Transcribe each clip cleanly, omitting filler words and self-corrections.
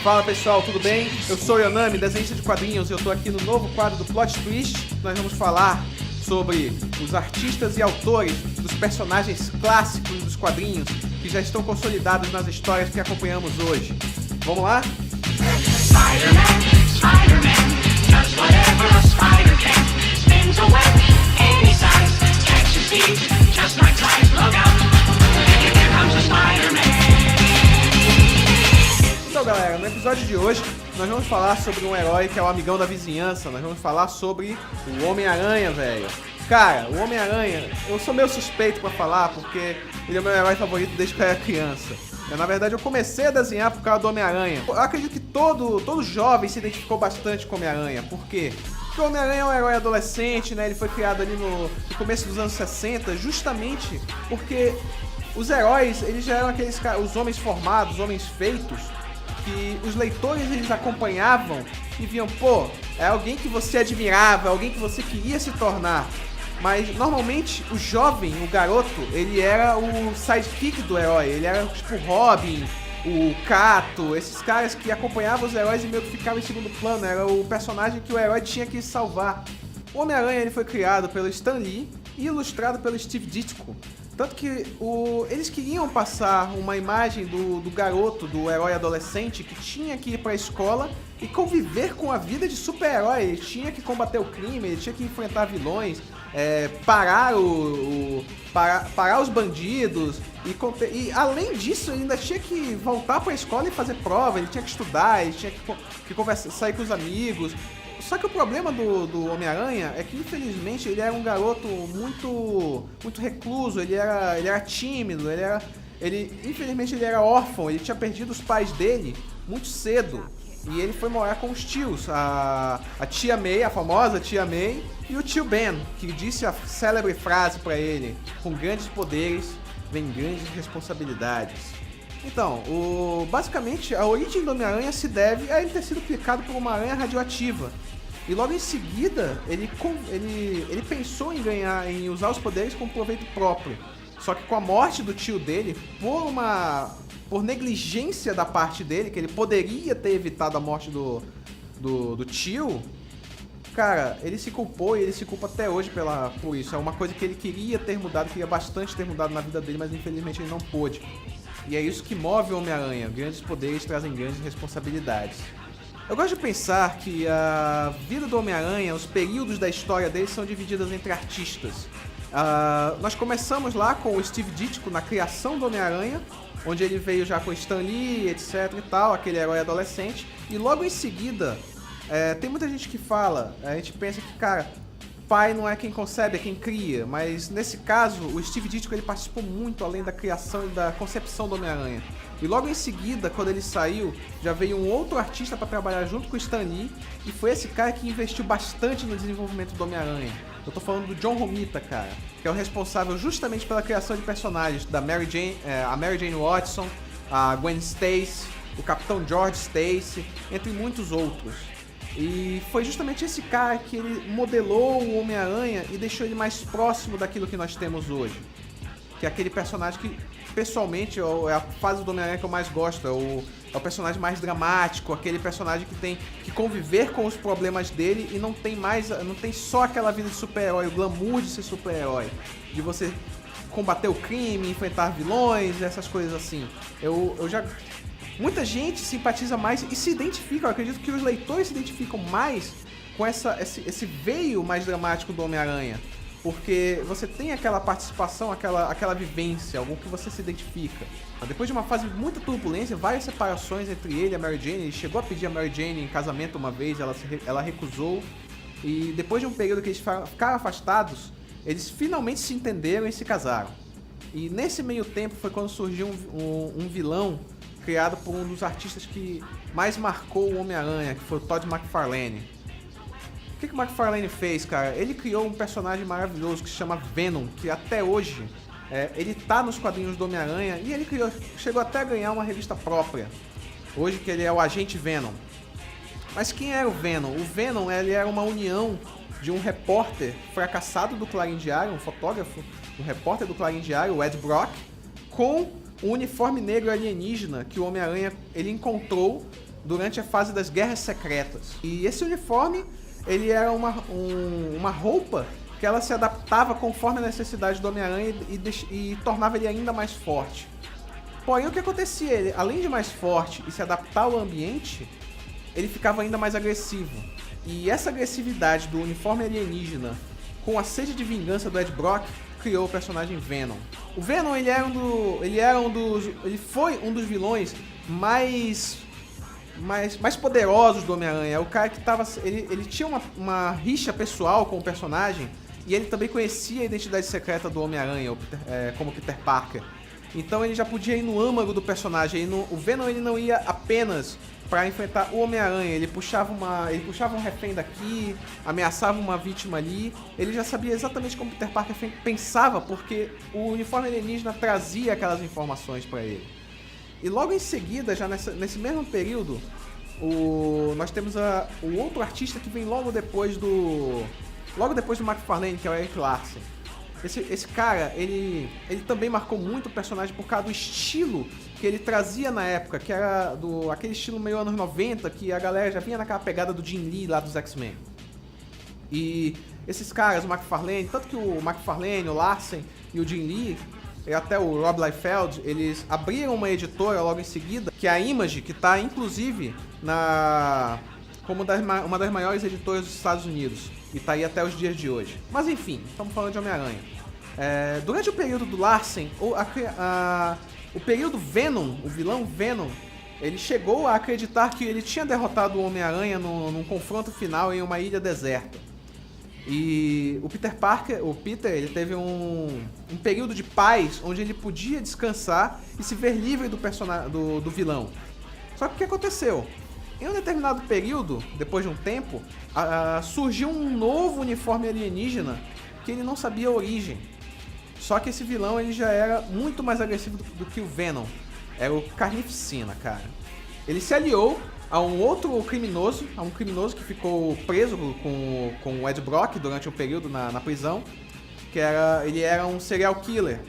Fala pessoal, tudo bem? Eu sou o Yonami, desenhista de quadrinhos, e eu tô aqui no novo quadro do Plot Twist. Nós vamos falar sobre os artistas e autores dos personagens clássicos dos quadrinhos que já estão consolidados nas histórias que acompanhamos hoje. Vamos lá? Spider-Man, Spider-Man, does whatever a spider can. Spins a web any size, catches thieves just like flies. Look out, here comes the Spider-Man. Então galera, no episódio de hoje nós vamos falar sobre um herói que é o amigão da vizinhança. Nós vamos falar sobre o Homem-Aranha, velho. Cara, o Homem-Aranha, eu sou meio suspeito pra falar porque ele é o meu herói favorito desde que eu era criança. Na verdade, eu comecei a desenhar por causa do Homem-Aranha. Eu acredito que todo jovem se identificou bastante com o Homem-Aranha. Por quê? Porque o Homem-Aranha é um herói adolescente, né? Ele foi criado ali no começo dos anos 60, justamente porque os heróis, eles já eram aqueles os homens formados, os homens feitos, que os leitores eles acompanhavam e viam, pô, é alguém que você admirava, é alguém que você queria se tornar. Mas normalmente o jovem, o garoto, ele era o sidekick do herói, ele era tipo o Robin, o Kato, esses caras que acompanhavam os heróis e meio que ficavam em segundo plano, era o personagem que o herói tinha que salvar. O Homem-Aranha ele foi criado pelo Stan Lee e ilustrado pelo Steve Ditko. Tanto que eles queriam passar uma imagem do garoto, do herói adolescente que tinha que ir pra escola e conviver com a vida de super-herói. Ele tinha que combater o crime, ele tinha que enfrentar vilões, parar os bandidos e além disso ele ainda tinha que voltar pra escola e fazer prova, ele tinha que estudar, ele tinha que conversar, sair com os amigos. Só que o problema do Homem-Aranha é que, infelizmente, ele era um garoto muito recluso, ele era tímido, infelizmente, ele era órfão, ele tinha perdido os pais dele muito cedo. E ele foi morar com os tios, a tia May, a famosa tia May, e o tio Ben, que disse a célebre frase pra ele: com grandes poderes, vem grandes responsabilidades. Então, basicamente, a origem do Homem-Aranha se deve a ele ter sido picado por uma aranha radioativa. E logo em seguida, ele pensou em usar os poderes com proveito próprio. Só que com a morte do tio dele, por negligência da parte dele, que ele poderia ter evitado a morte do tio, cara, ele se culpou e ele se culpa até hoje por isso. É uma coisa que ele queria bastante ter mudado na vida dele, mas infelizmente ele não pôde. E é isso que move o Homem-Aranha. Grandes poderes trazem grandes responsabilidades. Eu gosto de pensar que a vida do Homem-Aranha, os períodos da história dele são divididos entre artistas. Nós começamos lá com o Steve Ditko na criação do Homem-Aranha, onde ele veio já com Stan Lee, etc e tal, aquele herói adolescente. E logo em seguida, tem muita gente que fala, a gente pensa que, cara, pai não é quem concebe, é quem cria. Mas nesse caso, o Steve Ditko ele participou muito além da criação e da concepção do Homem-Aranha. E logo em seguida, quando ele saiu, já veio um outro artista para trabalhar junto com o Stan Lee. E foi esse cara que investiu bastante no desenvolvimento do Homem-Aranha. Eu tô falando do John Romita, cara, que é o responsável justamente pela criação de personagens da Mary Jane Watson, a Gwen Stacy, o Capitão George Stacy, entre muitos outros. E foi justamente esse cara que ele modelou o Homem-Aranha e deixou ele mais próximo daquilo que nós temos hoje. Que é aquele personagem que, pessoalmente, é a fase do Homem-Aranha que eu mais gosto. É o personagem mais dramático, aquele personagem que tem que conviver com os problemas dele e não tem só aquela vida de super-herói, o glamour de ser super-herói. De você combater o crime, enfrentar vilões, essas coisas assim. Muita gente simpatiza mais e se identifica, eu acredito que os leitores se identificam mais com esse veio mais dramático do Homem-Aranha. Porque você tem aquela participação, aquela vivência, algo que você se identifica. Depois de uma fase de muita turbulência, várias separações entre ele e a Mary Jane, ele chegou a pedir a Mary Jane em casamento uma vez, ela recusou. E depois de um período que eles ficaram afastados, eles finalmente se entenderam e se casaram. E nesse meio tempo foi quando surgiu um vilão criado por um dos artistas que mais marcou o Homem-Aranha, que foi o Todd McFarlane. O que o McFarlane fez, cara? Ele criou um personagem maravilhoso que se chama Venom, que até hoje ele tá nos quadrinhos do Homem-Aranha e ele chegou até a ganhar uma revista própria. Hoje que ele é o Agente Venom. Mas quem era o Venom? O Venom ele era uma união de um repórter fracassado do Clarim Diário, um fotógrafo, um repórter do Clarim Diário, o Ed Brock, com um uniforme negro alienígena que o Homem-Aranha ele encontrou durante a fase das Guerras Secretas. E esse uniforme, ele era uma roupa que ela se adaptava conforme a necessidade do Homem-Aranha e tornava ele ainda mais forte. Porém, o que acontecia? Ele, além de mais forte e se adaptar ao ambiente, ele ficava ainda mais agressivo. E essa agressividade do uniforme alienígena com a sede de vingança do Ed Brock criou o personagem Venom. O Venom, ele foi um dos vilões mais poderosos do Homem-Aranha. É o cara que ele tinha uma rixa pessoal com o personagem e ele também conhecia a identidade secreta do Homem-Aranha, como Peter Parker. Então ele já podia ir no âmago do personagem. O Venom, ele não ia apenas para enfrentar o Homem-Aranha, ele puxava um refém daqui, ameaçava uma vítima ali. Ele já sabia exatamente como Peter Parker pensava, porque o uniforme alienígena trazia aquelas informações para ele. E logo em seguida, já nesse mesmo período, nós temos o outro artista que vem logo depois do McFarlane, que é o Erik Larsen. Esse cara, ele também marcou muito o personagem por causa do estilo que ele trazia na época, que era aquele estilo meio anos 90, que a galera já vinha naquela pegada do Jim Lee lá dos X-Men. E esses caras, o McFarlane, tanto que o McFarlane, o Larsen e o Jim Lee, e até o Rob Liefeld, eles abriram uma editora logo em seguida, que é a Image, que está inclusive como uma das maiores editoras dos Estados Unidos. E tá aí até os dias de hoje. Mas enfim, estamos falando de Homem-Aranha. Durante o período do Larsen, o período Venom, o vilão Venom, ele chegou a acreditar que ele tinha derrotado o Homem-Aranha num confronto final em uma ilha deserta. E o Peter, ele teve um período de paz onde ele podia descansar e se ver livre do vilão. Só que o que aconteceu? Em um determinado período, depois de um tempo, surgiu um novo uniforme alienígena que ele não sabia a origem. Só que esse vilão, ele já era muito mais agressivo do que o Venom. Era o Carnificina, cara. Ele se aliou a um criminoso que ficou preso com o Ed Brock durante um período na prisão, ele era um serial killer.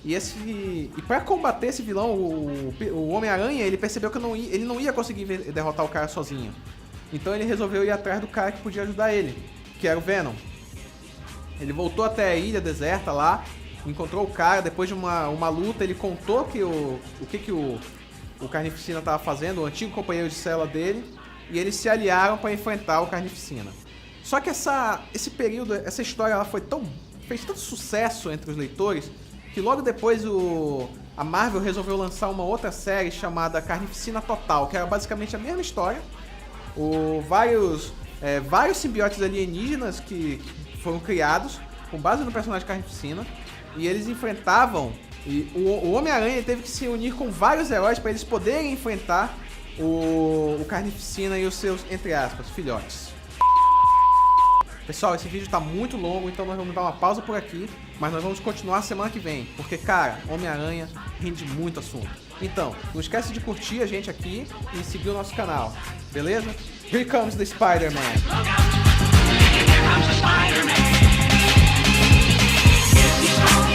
E para combater esse vilão, o Homem-Aranha, ele percebeu que ele não ia conseguir derrotar o cara sozinho. Então ele resolveu ir atrás do cara que podia ajudar ele, que era o Venom. Ele voltou até a ilha deserta lá, encontrou o cara, depois de uma luta, ele contou o que o Carnificina estava fazendo, o antigo companheiro de cela dele, e eles se aliaram para enfrentar o Carnificina. Só que esse período, essa história, ela fez tanto sucesso entre os leitores, que logo depois a Marvel resolveu lançar uma outra série chamada Carnificina Total, que era basicamente a mesma história. Vários simbiotes alienígenas que foram criados com base no personagem Carnificina, e eles enfrentavam, e o Homem-Aranha teve que se unir com vários heróis para eles poderem enfrentar o Carnificina e os seus, entre aspas, filhotes. Pessoal, esse vídeo tá muito longo, então nós vamos dar uma pausa por aqui, mas nós vamos continuar semana que vem, porque, cara, Homem-Aranha rende muito assunto. Então, não esquece de curtir a gente aqui e seguir o nosso canal, beleza? Here comes the Spider-Man! Look out! Here comes the Spider-Man. Is he strong?